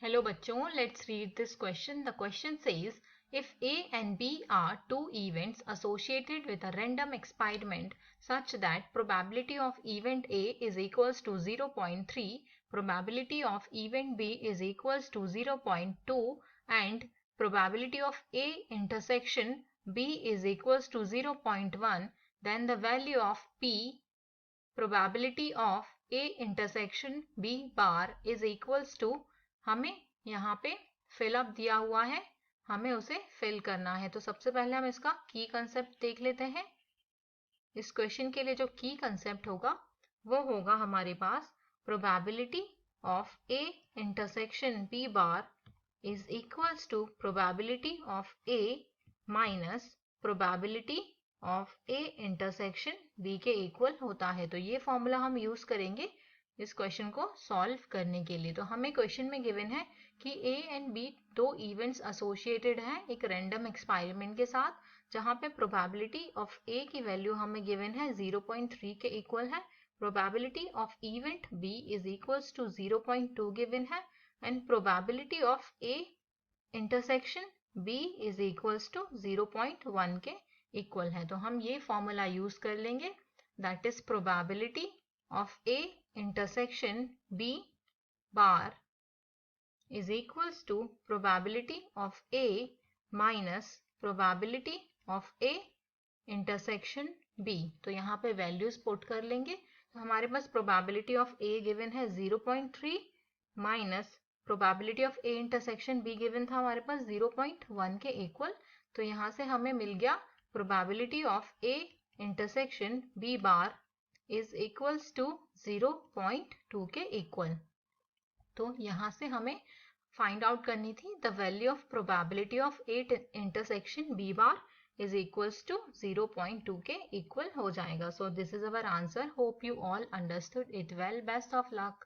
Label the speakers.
Speaker 1: Hello बच्चों, let's read this question. The question says, if A and B are two events associated with a random experiment such that probability of event A is equals to 0.3, probability of event B is equals to 0.2 and probability of A intersection B is equals to 0.1, then the value of P, probability of A intersection B bar is equals to, हमें यहाँ पे fill up दिया हुआ है, हमें उसे fill करना है। तो सबसे पहले हम इसका की कंसेप्ट देख लेते हैं। इस क्वेश्चन के लिए जो की कंसेप्ट होगा वो होगा हमारे पास probability of A intersection B bar is equals to probability of A minus probability of A intersection B के इक्वल होता है। तो ये फॉर्मूला हम यूज करेंगे इस क्वेश्चन को सॉल्व करने के लिए। तो हमें क्वेश्चन में गिवन है कि ए एंड बी दो इवेंट्स एसोसिएटेड हैं एक रैंडम एक्सपेरिमेंट के साथ, जहां पे प्रोबेबिलिटी ऑफ ए की वैल्यू हमें गिवन है 0.3 के इक्वल है, probability of event B is equals to 0.2 given है and probability of A intersection B is equals to 0.1 के इक्वल है। तो हम ये फॉर्मूला यूज कर लेंगे, that is probability of A intersection B bar is equals to probability of A minus probability of A intersection B। तो यहाँ पे वैल्यूज पुट कर लेंगे। तो हमारे पास probability of A गिवन है 0.3 minus probability of A intersection B given था हमारे पास 0.1 के इक्वल। तो यहाँ से हमें मिल गया probability of A intersection B bar is equals to 0.2 के इक्वल। तो यहाँ से हमें फाइंड आउट करनी थी the value of probability of A intersection B bar is equals to 0.2 के इक्वल हो जाएगा। So this is our answer. Hope you all understood it well. Best of luck.